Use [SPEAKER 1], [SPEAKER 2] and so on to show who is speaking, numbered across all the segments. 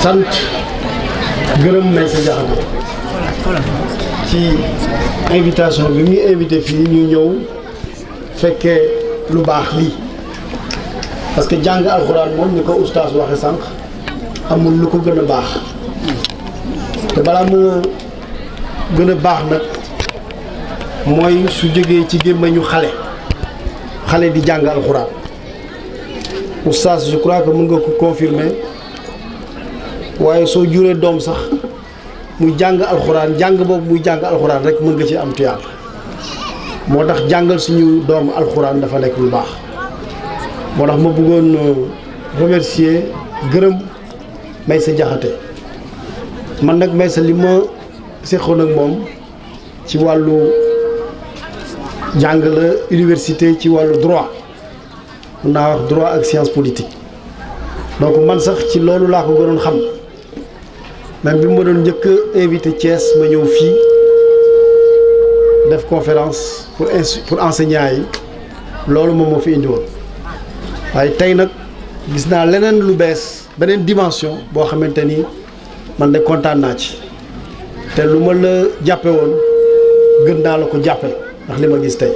[SPEAKER 1] sant gërëm Meissa Diakhaté ci invitation bi muy invité fii ñu ñëw fekkee lu baax lii parce que jàng alxuraan moom ni ko oustaz waxe sànq amul lu ko gën a baax te balaa moo gën a baax nag mooy su jógee ci gémmañu xale di jàng alxuraan oustaz je crois que mën nga ko confirmer waaye soo juree doom sax muy jàng alxuraan jàng boobu muy jàng alxuraan rek mën nga ci am tuyaab moo tax jàngal suñu doom alxuraan dafa nekk lu baax moo tax ma bëggoon remercier gërëm Meissa Diakhaté man nag Meissa li ma seqoon ak moom ci wàllu jàng la université ci wàllu droit mun naa wax droit ak science politique donc man sax ci loolu laa ko gënoon xam même bi ma doon njëkk a invité Thiès ma ñëw fii def conférence pour enseignants yi loolu moom moo fi indi woon waaye tey nag gis naa leneen lu bees beneen dimension boo xamante ni man de kontaan naa ci te lu ma la jàppe woon gën naa la ko jàppe ndax li ma gis tey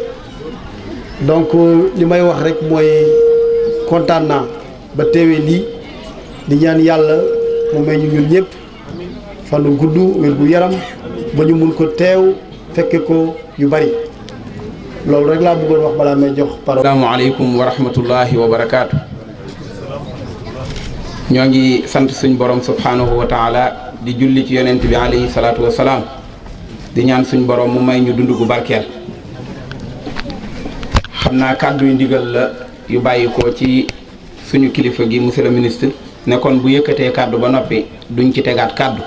[SPEAKER 1] donc li may wax rek mooy kontaan naa ba teewee lii di ñaan yàlla mu may ñu ñun ñëpp fanu gudd wér gu yaram ba ñu mun ko teew fekke ko yu bari loolu rek laa bëggoon wax balaa may jox parole.
[SPEAKER 2] asalaamaaleykum wa rahmatullahi wa barakaatu. ñoo ngi sant suñ borom subhanahu wa taala di julli ci yonent bi alayhi salaatu wa salaam di ñaan suñ borom mu may ñu dund gu barkeel. xam naa kàddu yu ndigal la yu bàyyi ko ci suñu kilifa gi monsieur le ministre ne kon bu yëkkatee kàddu ba noppi duñ ci tegaat kàddu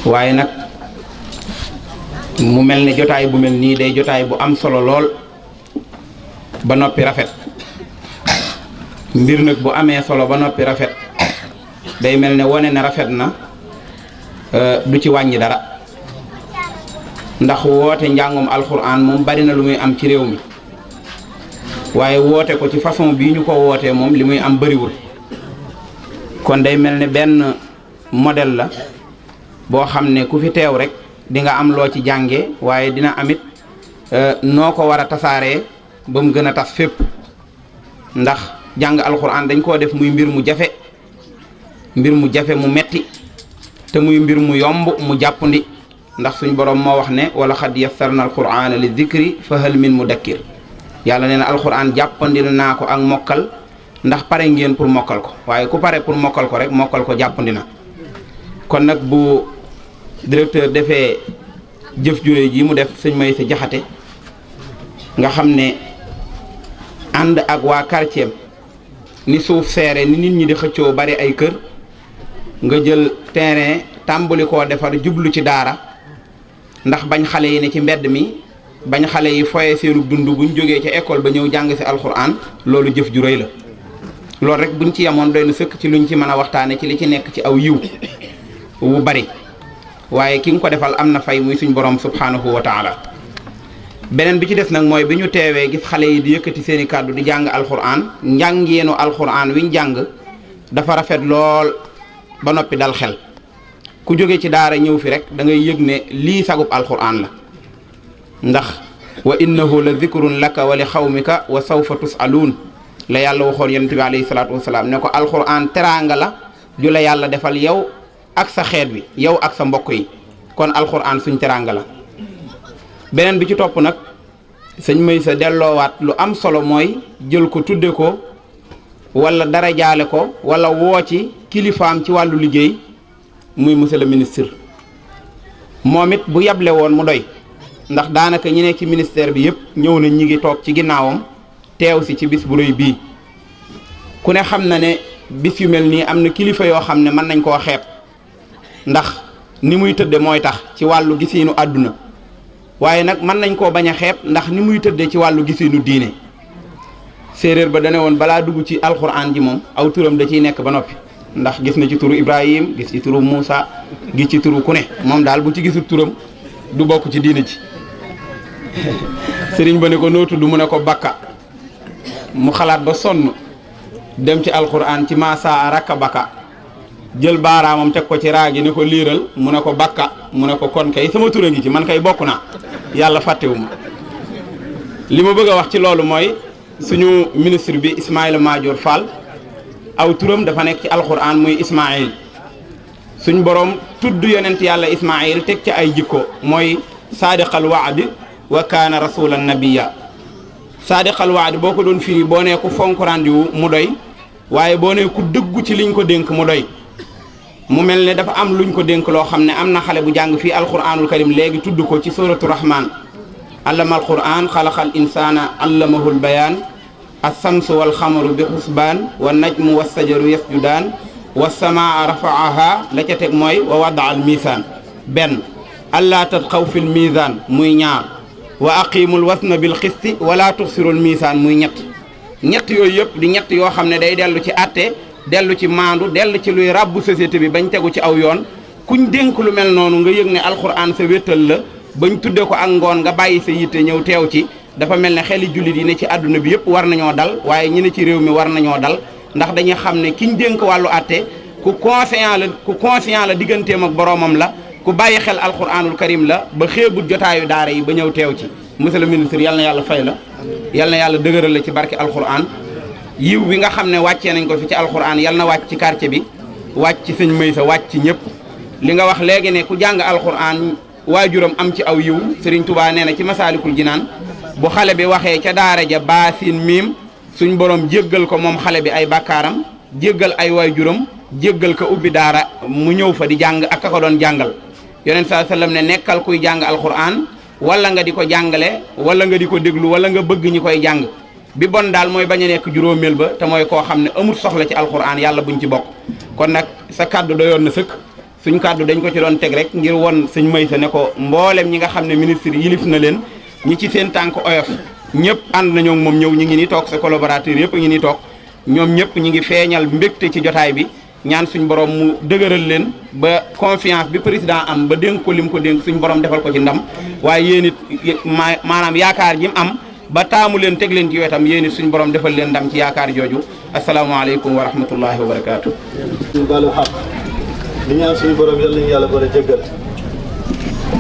[SPEAKER 2] waaye nag mu mel ne jotaay bu mel nii day jotaay bu am solo lool ba noppi rafet mbir nag bu amee solo ba noppi rafet day mel ne wane ne rafet na du ci wàññi dara ndax woote njàngum alxuraan moom bari na lu muy am ci réew mi waaye woote ko ci façon bii ñu ko wootee moom li muy am bariwul kon day mel ne benn modèle la boo xam ne ku fi teew rek di nga am loo ci jànge waaye dina amit noo ko war a tasaaree ba mu gën a tas fépp ndax jàng alxuraan dañ koo def muy mbir mu jafe mu metti te muy mbir mu yomb mu jàppandi ndax suñ borom moo wax ne wala xad yassarna alqur'ana li zikri fa hal min mudakkir yàlla nee na alxuraan jàppandil naa ko ak mokkal ndax pare ngeen pour mokkal ko waaye ku pare pour mokkal ko rek mokkal ko jàppandi na kon nag bu directeur defee jëf jure ji mu def sëñ Meissa Diakhaté nga xam ne ànd ak waa quartier ni suuf seere ni nit ñi di xëccoo bari ay kër nga jël terrain tàmbali koo defar jublu ci daara ndax bañ xale yi ne ci mbedd mi bañ xale yi foye seenu dund buñ jógee ca école ba ñëw jàng si alxuraan loolu jëf ju rëy la loolu rek buñ ci yemoon doy na sëkk ci luñ ci mën a waxtaane ci li ci nekk ci aw yiw wu bari waaye ki nga ko defal am na fay muy suñ borom subhanahu wa taala beneen bi ci des nag mooy bi ñu teewee gis xale yi di yëkkati seeni kàddu di jàng alxuraan njàngeenu alxuraan wiñ jàng dafa rafet lool ba noppi dal xel ku jóge ci daara ñëw fi rek da ngay yëg ne lii sagub alxuraan la ndax wa innahu la zikrun laka wa li xawmika wa sawfa tusaluun la yàlla waxoon yonent bi alayhi salaatu wasalaam ne ko alxuraan teraanga la ju la yàlla defal yow ak sa xeet wi yow ak sa mbokk yi kon alxuraan suñ teraanga la beneen bi ci topp nag sëñ Meissa delloowaat lu am solo mooy jël ko tudde ko wala dara jaale ko wala woo ci kilifaam ci wàllu liggéey muy monsieur le ministre moom it bu yable woon mu doy ndax daanaka ñi nekk ci ministère bi yëpp ñëw na ñi ngi toog ci ginnaawam teew si ci bis bu rëy bii ku ne xam na ne bis yu mel nii am na kilifa yoo xam ne mën nañ koo xeeb ndax ni muy tëdde mooy tax ci wàllu gisiinu àdduna waaye nag mën nañ koo bañ a xeeb ndax ni muy tëdde ci wàllu gisiinu diine séeréer ba dane woon balaa dugg ci alxuraan ji moom aw turam da ciy nekk ba noppi ndax gis na ci turu Ibrahim gis ci turu Moussa gis ci turu ku ne moom daal bu ci gisul turam du bokk ci diine ji sëriñ ba ne ko noo tudd mu ne ko bakka mu xalaat ba sonn dem ci alxuraan ci maasaa rakka bakka jël baaraamam teg ko ci raagi ne ko liiral mu ne ko bakka mu ne ko kon kay sama tur a ngi ci man kay bokk naa yàlla fàttewuma li ma bëgg a wax ci loolu mooy suñu ministre bi Ismaïla Madior Fall aw turam dafa nekk ci alquran muy Ismaïl suñ borom tudd yonent yàlla Ismaïl teg ci ay jikko mooy saadiqal waadi wa kaana rasulan nabiyya saadiqal waadi boo ko doon firi boo nee ku fonk rendez-vous mu doy waaye boo nee ku dëggu ci liñ ko dénk mu doy mu mel ne dafa am luñ ko dénk loo xam ne am na xale bu jàng fii alquranul karim léegi tudd ko ci suratu rahman allama alquran xalaqal insana allamahul bayaan alsamsu walxamaru bi xusbaan wa najmu wassajaru yasjudaan wa samaa rafaaha la ca teg mooy wa wadaa al misaan benn allaa tatxaw fil misaan muy ñaar wa aqimul wasna bil xisti wala tuxsirul misaan muy ñett yooyu yëpp di ñett yoo xam ne day dellu ci atte dellu ci maandu dellu ci luy ràbbu société bi bañ tegu ci aw yoon kuñ dénk lu mel noonu nga yëg ne alxuraan sa wéttal la bañ tudde ko ak ngoon nga bàyyi sa yitte ñëw teew ci dafa mel ne xeli jullit yi ne ci àdduna bi yëpp war nañoo dal waaye ñi ne ci réew mi war nañoo dal ndax dañuy xam ne kiñ dénk wàllu atte ku conscient la digganteem ak boroomam la ku bàyyi xel alxuraanul karim la ba xeebut jotaayu daara yi ba ñëw teew ci monsieur le ministre yal na yàlla fay la yal na yàlla dëgëral la ci barke alxuraan yiw bi nga xam ne wàccee nañ ko fi ci alxuraan yal na wàcc ci quartier bi wàcc ci sëñ Maysa wàcc ci ñëpp li nga wax léegi ne ku jàng alxuraan waajuram am ci aw yiw Serigne Touba nee na ci masaalikul jinaan bu xale bi waxee ca daara ja baasin miim suñ borom jéggal ko moom xale bi ay bàkkaaram jéggal ay waajuram jéggal ko ubbi daara mu ñëw fa di jàng ak ka ko doon jàngal yonent saa sallam ne nekkal kuy jàng alxuraan wala nga di ko jàngale wala nga di ko déglu wala nga bëgg ñi koy jàng bi bon daal mooy bañ a nekk juróomeel ba te mooy koo xam ne amul soxla ci alxuraan yàlla buñ ci bokk kon nag sa kàddu doyoon na sëkk suñ kàddu dañ ko ci doon teg rek ngir won sëñ Maysa ne ko mboolem ñi nga xam ne ministre yilif na leen ñi ci seen tànk oyof ñëpp ànd nañoo moom ñëw ñi ngi ni toog sa collaborateur yëpp ngi ni toog ñoom ñëpp ñi ngi feeñal mbégte ci jotaay bi ñaan suñ borom mu dëgëral leen ba confiance bi président am ba dénk ko lim ko dénk suñ borom defal ko ci ndam waaye yéen it maanaam yaakaar ji mu am ba taamu leen teg leen ci wetam yéen it suñ borom defal leen ndam ci yaakaar jooju asalaamaaleykum wa rahmatullahi wa barakaatu.
[SPEAKER 1] suñu baalu xaq di ñaan suñu borom yal nañu yàlla boole jéggal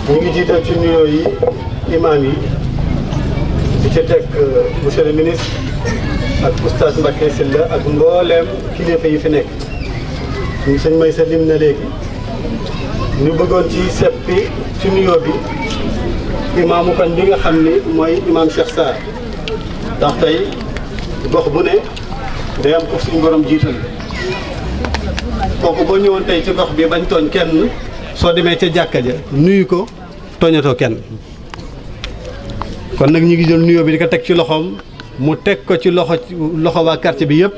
[SPEAKER 1] ñu ngi jiital ci nuyoo yi imaam yi di ca teg monsieur le ministre ak oustaz Mbacké Sylla ak mbooleem kilifa yi fi nekk ñu sëñ Maysa lim na léegi ñu bëggoon ci seppi ci nuyoo bi imaamu koñ bi nga xam ni mooy imaam Cheikh Sarr ndax tey gox bu ne day am ko suñu borom jiital kooku boo ñëwoon tey ci gox bi bañ tooñ kenn soo demee ca jàkka ja nuyu ko tooñatoo kenn kon nag ñu ngi jël nuyoo bi di ko teg ci loxoom mu teg ko ci loxo waa quartier bi yëpp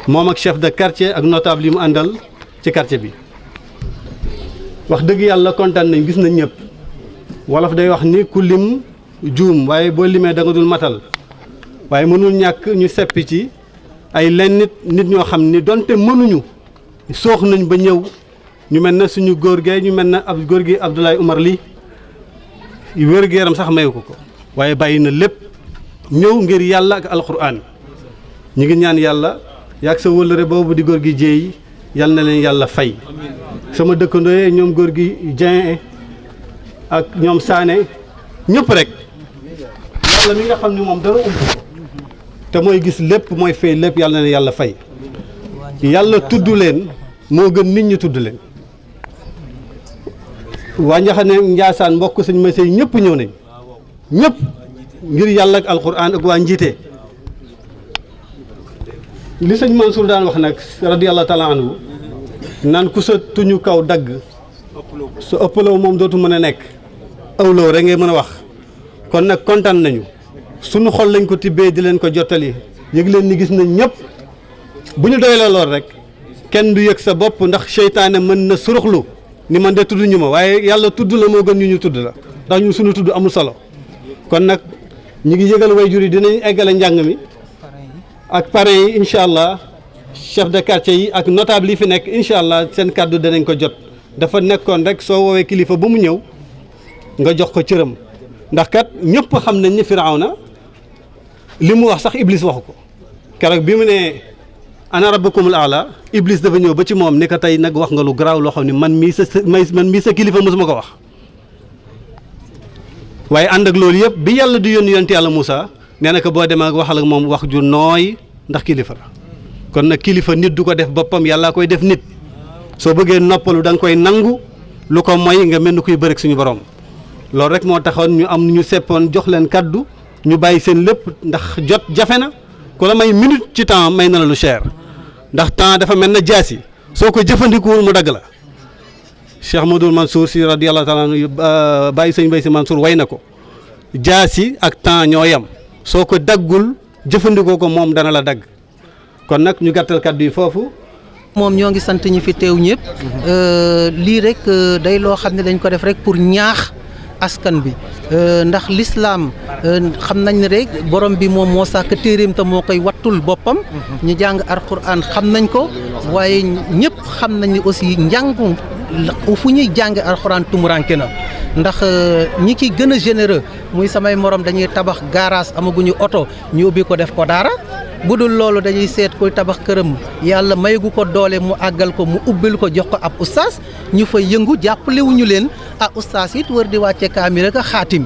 [SPEAKER 1] moom ak chef de quartier ak notable yi mu àndal ci quartier bi wax dëgg yàlla kontaan nañ gis nañ ñëpp wolof day wax ni ku lim juum waaye boo limee da nga dul matal waaye mënul ñàkk ñu seppi ci ay lenn nit ñoo xam ni donte mënuñu soox nañ ba ñëw ñu mel na suñu góor gee ñu mel na ab góor gi Abdoulaye Oumar Ly wér-gu-yaram sax mayu ko waaye bàyyi na lépp ñëw ngir yàlla ak alxuraan ñu ngi ñaan yàlla yaag sa wëllëre boobu di góor gi jéey yal na leen yàlla fay sama dëkkandoo yee ñoom góor gi Dieng ak ñoom Sané ñëpp rek yàlla mi nga xam ne moom dara ump te mooy gis lépp mooy fay lépp yàlla na leen yàlla fay yàlla tudd leen moo gën nit ñi tudd leen waa Njaxane Njaasaan mbokk sëñ Maysa yi ñëpp ñëw nañ ñëpp ngir yàlla ak alxuraan ak waa njiite li sëñ Mansour daan wax nag radiyallahu taala anhu naan ku sa tuñu kaw dagg su ëppaloo moom dootu mën a nekk awloo rek ngay mën a wax kon nag kontaan nañu suñu xol lañ ko tibbee di leen ko jottali yëg leen ni gis nañ ñëpp bu ñu doy la lool rek kenn du yëg sa bopp ndax seytaane mën na suruxlu ni man de tudd ñu ma waaye yàlla tudd la moo gën ñu tudd la ndax ñu suñu tudd amul solo kon nag ñu ngi yëgal way jur yi dinañ eggale njàng mi ak parents yi incha allah chef de quartier yi ak notable yi fi nekk incha allah seen kàddu danañ ko jot dafa nekkoon rek soo woowee kilifa ba mu ñëw nga jox ko cëram ndax kat ñëpp xam nañ ni Firawna li mu wax sax Iblis waxu ko keroog bi mu ne
[SPEAKER 3] ana rabbukumul aala Iblis dafa ñëw ba ci moom ne ko tey nag wax nga lu garaaw loo xam ne man mii sa kilifa mosuma ko wax waaye ànd ak loolu yëpp bi yàlla di yónni yonent yàlla Moussa nee na ko boo demee ak waxal ak moom wax ju nooy ndax kilifa la kon nag kilifa nit du ko def boppam yàllaa koy def nit soo bëggee noppalu da nga koy nangu lu ko moy nga mel ni kuy bëreeg suñu borom loolu rek moo taxoon ñu am ñu seppoon jox leen kaddu ñu bàyyi seen lépp ndax jot jafe na ku la may minute ci temps may na la lu cher ndax temps dafa mel na jaasi soo ko jëfandikuwul mu dagg la Cheikh Modou Mansour si radiyallahu taala anhu bàyyi sëñ Bay si Mansour way na ko jaasi ak temps ñoo yem soo ko daggul jëfandikoo ko moom dana la dagg kon nag ñu gàttal kaddu yi foofu.
[SPEAKER 4] moom ñoo ngi sant ñi fi teew ñëpp lii rek day loo xam ne dañ ko def rek pour ñaax askan bi ndax lislaam xam nañ ne rek borom bi moom moo sàkk téeréem te moo koy wattul boppam ñu jàng alxuraan xam nañ ko waaye ñëpp xam nañ ne aussi njàngu fu ñuy jàng alxuraan tumuranke na ndax ñi ki gën a généreux muy samay morom dañuy tabax garage amaguñu oto ñu ubbi ko def ko daara bu dul loolu dañuy seet koy tabax këram yàlla mayagu ko doole mu àggal ko mu ubbil ko jox ko ab ustaas ñu fa yëngu jàppalewuñu leen ustaas it wër di wàcce kaamil ak xaatim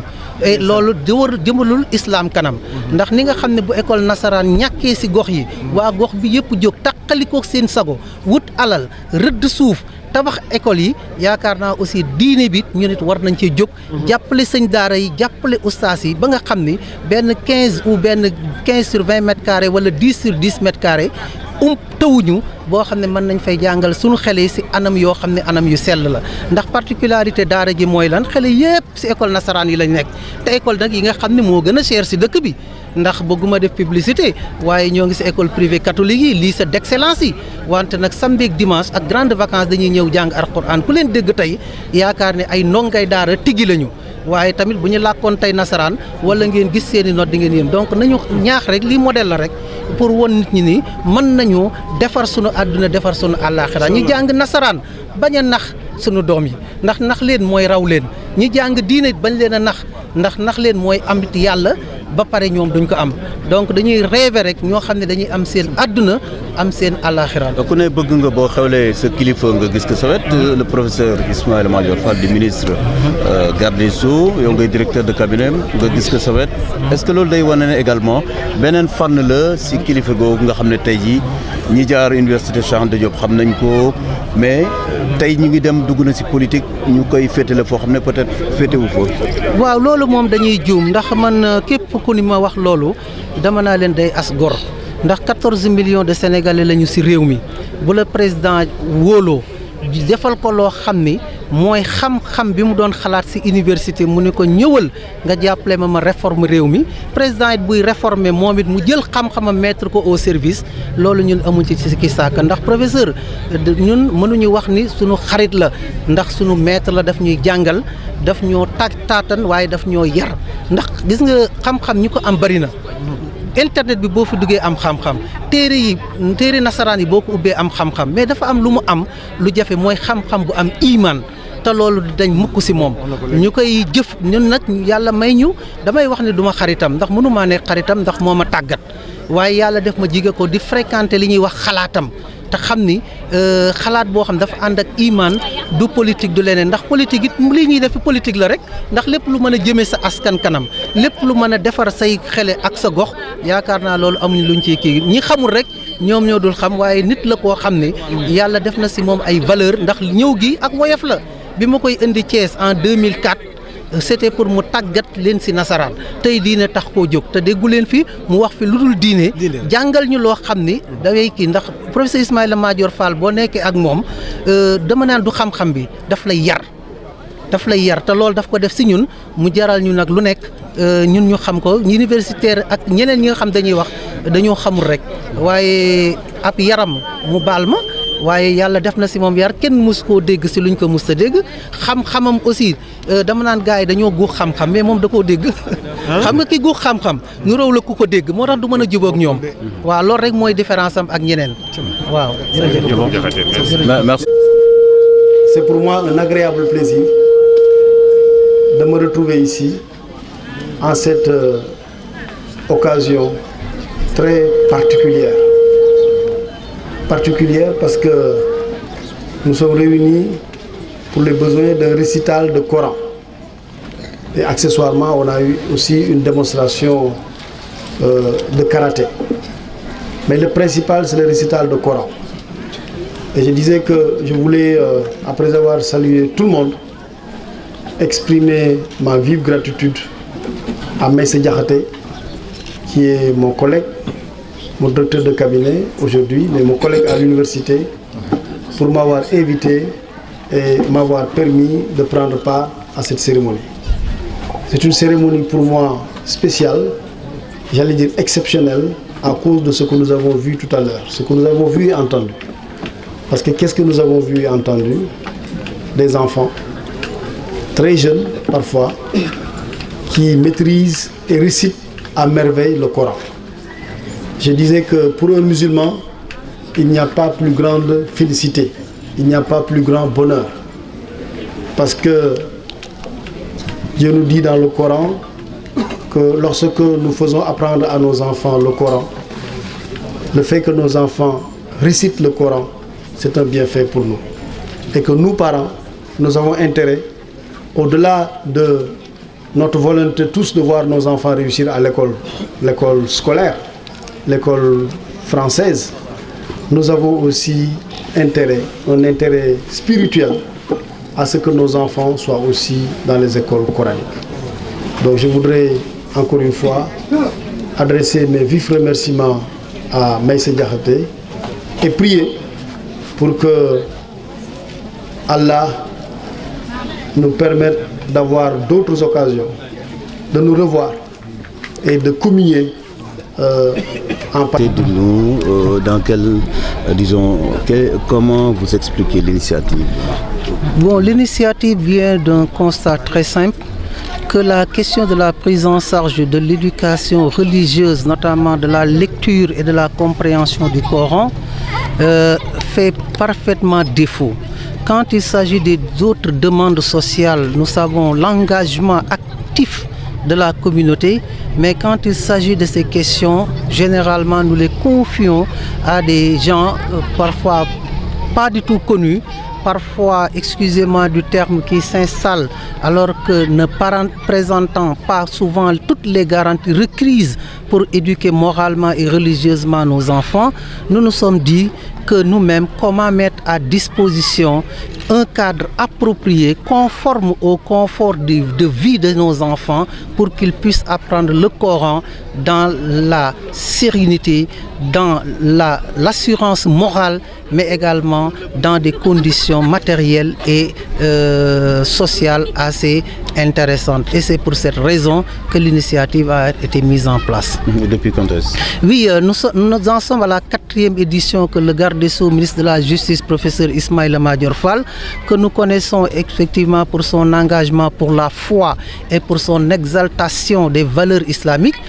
[SPEAKER 4] loolu di wër jëmalul islam kanam ndax ni nga xam ne bu école nasaraan ñàkkee si gox yi waa gox bi yëpp jóg taqalikook seen sago wut alal rëdd suuf tabax école yi yaakaar naa aussi diine bi ñu nit war nañ cee jóg jàppale sëñ daara yi jàppale ustaas yi ba nga xam ni benn 15 ou benn 15 sur 20 mètres carrés wala 10 sur 10 mètres carrés tawuñu boo xam ne mën nañ fay jàngal suñu xale yi si anam yoo xam ne anam yu sell la ndax particularité daara ji mooy lan xale yëpp si école nasaraan yi lañ nekk te école nag yi nga xam ne moo gën a cher si dëkk bi ndax bëgguma def publicité waaye ñoo ngi si école privée catholique yi lycée d'excellence yi wante nag samedi ak dimanche ak grande vacances dañuy ñëw jàng alxuraan ku leen dégg tey yaakaar ne ay ndongay daara tigi lañu waaye tamit bu ñu làkkoon tey nasaraan wala ngeen gis seeni note di ngeen yéen donc nañu ñaax rek lii modèle la rek pour won nit ñi ni mën nañu defar sunu àdduna defar sunu àllaaxira ñi jàng nasaraan bañ a nax sunu doom yi ndax nax leen mooy raw leen ñi jàng diine bañ leen a nax leen mooy amit yàlla ba pare ñoom duñ ko am donc dañuy rêver rek ñoo xam ne dañuy am seen àdduna am seen àllaaxira.
[SPEAKER 5] ku ne bëgg nga boo xewlee sa kilifa nga gis ko sa wet le professeur Ismaïla Madior Fall di ministre garde des Sceaux yow ngay directeur de cabinet nga gis ko sa wet est-ce que loolu day wane ne également beneen fànn la si kilifa googu nga xam ne tey jii ñi jaar université Cheikh Anta Diop xam nañ ko mais tey ñu ngi dem dugg na si politique ñu koy féetale foo xam ne peut-être féetewu foofu.
[SPEAKER 4] waaw loolu moom dañuy juum ndax man képp ku ni ma wax loolu dama naa leen day as gor ndax 14 millions de sénégalais lañu ci réew mi bu la président wóoloo defal ko loo xam ni mooy xam-xam bi mu doon xalaat ci université mu ne ko ñëwal nga jàppale ma réforme réew mi président it buy réformer moom it mu jël xam-xamam mettre ko au service loolu ñun amuñ ci sikki sàkk ndax professeur ñun mënuñu wax ni suñu xarit la ndax suñu maître la daf ñuy jàngal daf ñoo taatan waaye daf ñoo yar ndax gis nga xam-xam ñi ko am bari na internet bi boo fi duggee am xam-xam téere nasaraan yi boo ko ubbee am xam-xam mais dafa am lu mu am lu jafe mooy xam-xam bu am iman te loolu dañ mukk ci moom ñu koy jëf ñun nag yàlla may ñu damay wax ne du ma xaritam ndax mënumaa nekk xaritam ndax moo ma tàggat waaye yàlla def ma jige ko di fréquenter li ñuy wax xalaatam te xam ni xalaat boo xam dafa ànd ak iman du politique du leneen ndax politique it lii ñuy def politique la rek ndax lépp lu mën a jëmee sa askan kanam lépp lu mën a defar say xele ak sa gox yaakaar naa loolu amuñ luñ ciy kii ñi xamul rek ñoom ñoo dul xam waaye nit la koo xam ne yàlla def na ci moom ay valeur ndax ñëw gi ak woyof la bi ma koy indi Thiès en 2004 c'était pour mu tàggat leen ci nasaraan tey diine tax koo jóg te déggu leen fi mu wax fi lu dul diine jàngal ñu loo xam ni daway kii ndax professeur Ismaïla Madior Fall boo nekkee ak moom dama naan du xam-xam bi daf lay yar te loolu daf ko def ci ñun mu jaral ñu nag lu nekk ñun ñu xam ko universitaire ak ñeneen ñi nga xam dañuy wax dañoo xamul rek waaye ab yaram mu baal ma waaye yàlla def na ci moom yar kenn mus koo dégg ci luñ ko mus a dégg xam-xamam aussi dama naan gars yi dañoo guux xam-xam mais moom da koo dégg xam nga ki guux xam-xam ñu raw la ku ko dégg moo tax du mën a jubóog ñoom waaw loolu rek mooy différence am ak ñeneen waaw
[SPEAKER 5] merci.
[SPEAKER 1] C'est pour moi un agréable plaisir de me retrouver ici en cette occasion très particulière particulière parce que nous sommes réunis pour les besoins d'un récital de Coran. Et accessoirement, on a eu aussi une démonstration de karaté. Mais le principal, c'est le récital de Coran. Et je disais que je voulais, après avoir salué tout le monde, exprimer ma vive gratitude à Maïssa Diakhaté, qui est mon collègue, mon directeur de cabinet aujourd'hui, mais mon collègue à l'université, pour m'avoir invité et m'avoir permis de prendre part à cette cérémonie. C'est une cérémonie pour moi spéciale, j'allais dire exceptionnelle, à cause de ce que nous avons vu tout à l'heure, ce que nous avons vu et entendu. Parce que qu'est-ce que nous avons vu et entendu? Des enfants, très jeunes parfois, qui maîtrisent et récitent à merveille le Coran. Je disais que pour un musulman, il n'y a pas plus grande félicité, il n'y a pas plus grand bonheur. Parce que Dieu nous dit dans le Coran que lorsque nous faisons apprendre à nos enfants le Coran, le fait que nos enfants récitent le Coran, c'est un bienfait pour nous. Et que nous, parents, nous avons intérêt, au-delà de notre volonté tous de voir nos enfants réussir à l'école scolaire, l'école française, nous avons aussi un intérêt spirituel à ce que nos enfants soient aussi dans les écoles coraniques. Donc je voudrais encore une fois adresser mes vifs remerciements à Maïssa Diakhaté et prier pour que Allah nous permette d'avoir d'autres occasions de nous revoir et de communier en partie.
[SPEAKER 5] De nous, comment vous expliquez l'initiative?
[SPEAKER 4] Bon, l'initiative vient d'un constat très simple, que la question de la prise en charge de l'éducation religieuse, notamment de la lecture et de la compréhension du Coran, fait parfaitement défaut. Quand il s'agit des autres demandes sociales, nous savons l'engagement actif de la communauté, mais quand il s'agit de ces questions, généralement nous les confions à des gens parfois pas du tout connus, parfois, excusez-moi du terme, qui s'installent alors que ne présentant pas souvent toutes les garanties requises pour éduquer moralement et religieusement nos enfants. Nous nous sommes dit que nous-mêmes, comment mettre à disposition un cadre approprié, conforme au confort de vie de nos enfants pour qu'ils puissent apprendre le Coran dans la sérénité, dans l'assurance morale, mais également dans des conditions matérielles et sociales assez intéressantes. Et c'est pour cette raison que l'initiative a été mise en place.
[SPEAKER 5] Depuis quand est-ce?
[SPEAKER 4] Oui, nous en sommes à la 4e édition que le garde des Sceaux, ministre de la Justice, professeur Ismaïla Madior Fall, que nous connaissons effectivement pour son engagement pour la foi et pour son exaltation des valeurs islamiques.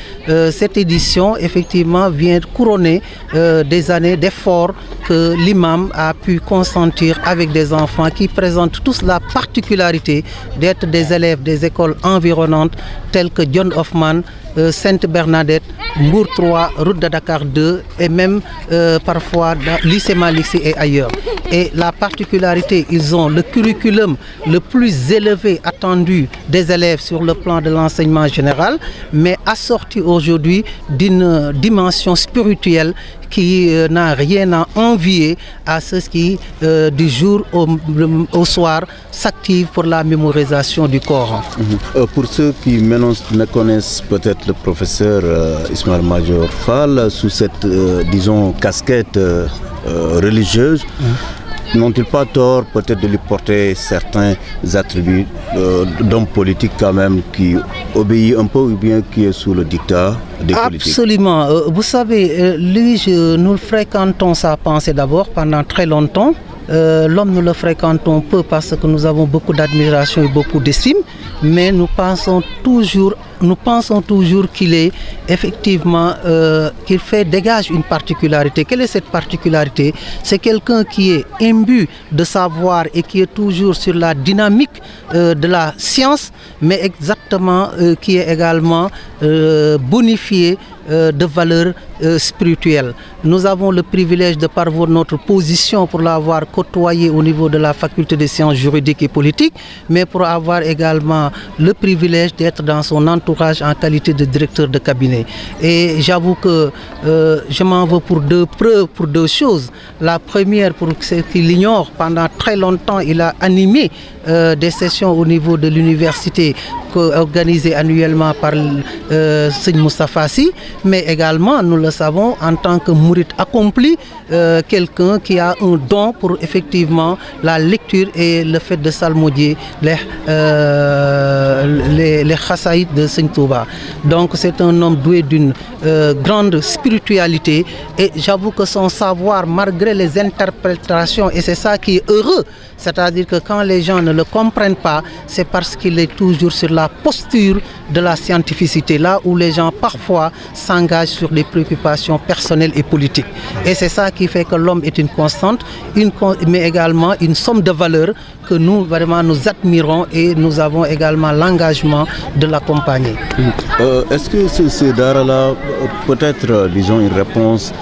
[SPEAKER 4] Cette édition, effectivement, vient couronner des années d'efforts que l'imam a pu consentir avec des enfants qui présentent tous la particularité d'être des élèves des écoles environnantes telles que John Hoffman, Sainte Bernadette, Mbour 3, route de Dakar 2 et même parfois dans lycée Malixi et ailleurs. Et la particularité, ils ont le curriculum le plus élevé attendu des élèves sur le plan de l'enseignement général, mais assorti aujourd'hui d'une dimension spirituelle qui n'a rien à envier à ceux qui, du jour au soir, s'activent pour la mémorisation du Coran.
[SPEAKER 5] Pour ceux qui ne connaissent peut-être le professeur Ismaïla Madior Fall sous cette, disons, casquette religieuse, n'ont-ils pas tort peut-être de lui porter certains attributs d'homme politique quand même qui obéit un peu ou bien qui est sous le dictat des politiques?
[SPEAKER 4] Absolument. Vous savez, lui, nous le fréquentons sa pensée d'abord pendant très longtemps. L'homme, nous le fréquentons peu parce que nous avons beaucoup d'admiration et beaucoup d'estime, mais nous pensons toujours nous pensons toujours qu'il est effectivement dégage une particularité. Quelle est cette particularité? C'est quelqu'un qui est imbu de savoir et qui est toujours sur la dynamique de la science, mais exactement qui est également bonifié de valeurs spirituelles. Nous avons le privilège de parvoir notre position pour l'avoir côtoyé au niveau de la faculté des sciences juridiques et politiques, mais pour avoir également le privilège d'être dans son entourage en qualité de directeur de cabinet. Et j'avoue que je m'en veux pour deux choses. La première, pour ceux qui l'ignorent, pendant très longtemps, il a animé des sessions au niveau de l'université organisées annuellement par Seigne Moustapha Sy, mais également, nous le savons, en tant que mouride accompli, quelqu'un qui a un don pour effectivement la lecture et le fait de psalmodier les chassaïdes de Seigne Touba. Donc c'est un homme doué d'une grande spiritualité, et j'avoue que son savoir, malgré les interprétations, et c'est ça qui est heureux, c'est-à-dire que quand les gens ne le comprennent pas, c'est parce qu'il est toujours sur la posture de la scientificité, là où les gens parfois s'engagent sur des préoccupations personnelles et politiques. Et c'est ça qui fait que l'homme est une constante, mais également une somme de valeurs que nous, vraiment, nous admirons, et nous avons également l'engagement de l'accompagner.
[SPEAKER 5] Est-ce que ce Dara-là peut-être, disons, une réponse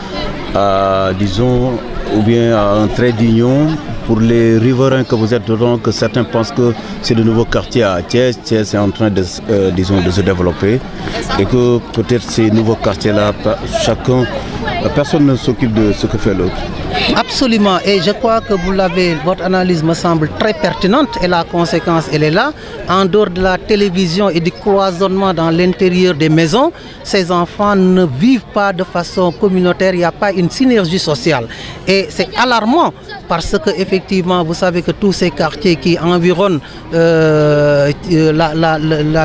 [SPEAKER 5] à, disons, ou bien à un trait d'union pour les riverains que vous êtes, donc que certains pensent que c'est de nouveaux quartiers à Thiès. Thiès est en train de, disons, de se développer, et que peut-être ces nouveaux quartiers-là, personne ne s'occupe de ce que fait l'autre.
[SPEAKER 4] Absolument, et je crois que votre analyse me semble très pertinente, et la conséquence, elle est là. En dehors de la télévision et du cloisonnement dans l'intérieur des maisons, ces enfants ne vivent pas de façon communautaire, il n'y a pas une synergie sociale. Et c'est alarmant, parce que effectivement, vous savez que tous ces quartiers qui environnent la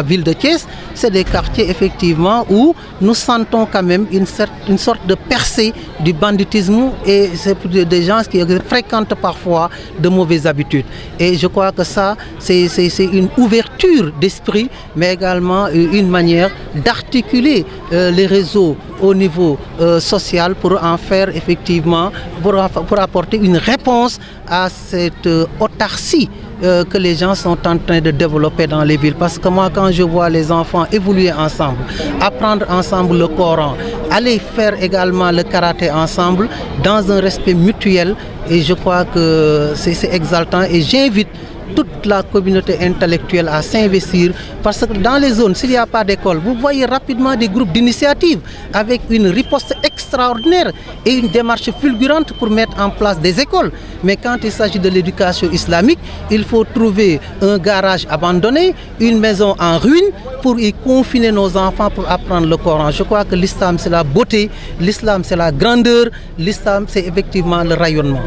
[SPEAKER 4] ville de Thiès, c'est des quartiers effectivement où nous sentons quand même une sorte de percée du banditisme, et c'est des gens qui fréquentent parfois de mauvaises habitudes. Et je crois que ça, c'est une ouverture d'esprit, mais également une manière d'articuler les réseaux au niveau social pour en faire effectivement, pour apporter une réponse à cette autarcie que les gens sont en train de développer dans les villes. Parce que moi, quand je vois les enfants évoluer ensemble, apprendre ensemble le Coran, aller faire également le karaté ensemble, dans un respect mutuel, et je crois que c'est exaltant, et j'invite toute la communauté intellectuelle à s'investir, parce que dans les zones, s'il n'y a pas d'école, vous voyez rapidement des groupes d'initiative avec une riposte extraordinaire et une démarche fulgurante pour mettre en place des écoles. Mais quand il s'agit de l'éducation islamique, il faut trouver un garage abandonné, une maison en ruine pour y confiner nos enfants pour apprendre le Coran. Je crois que l'islam, c'est la beauté, l'islam, c'est la grandeur, l'islam, c'est effectivement le rayonnement.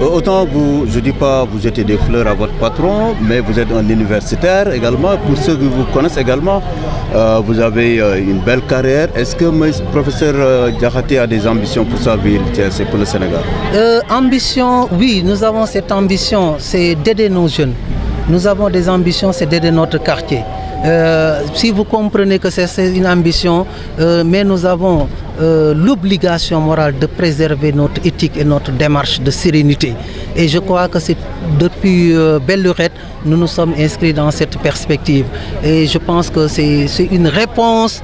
[SPEAKER 5] Autant je ne dis pas vous jetez des fleurs à votre patron, mais vous êtes un universitaire également. Pour ceux qui vous connaissent également, vous avez une belle carrière. Est-ce que le professeur Diakhaté a des ambitions pour sa ville, c'est pour le Sénégal?
[SPEAKER 4] Ambition, oui, nous avons cette ambition, c'est d'aider nos jeunes. Nous avons des ambitions, c'est d'aider notre quartier. Si vous comprenez que c'est une ambition, mais nous avons l'obligation morale de préserver notre éthique et notre démarche de sérénité. Et je crois que c'est depuis belle lurette, nous nous sommes inscrits dans cette perspective. Et je pense que c'est une réponse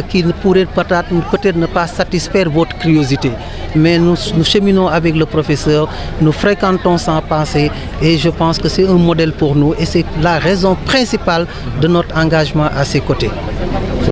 [SPEAKER 4] qui pourrait peut-être ne pas satisfaire votre curiosité. Mais nous cheminons avec le professeur, nous fréquentons sans penser, et je pense que c'est un modèle pour nous, et c'est la raison principale de notre engagement à ses côtés.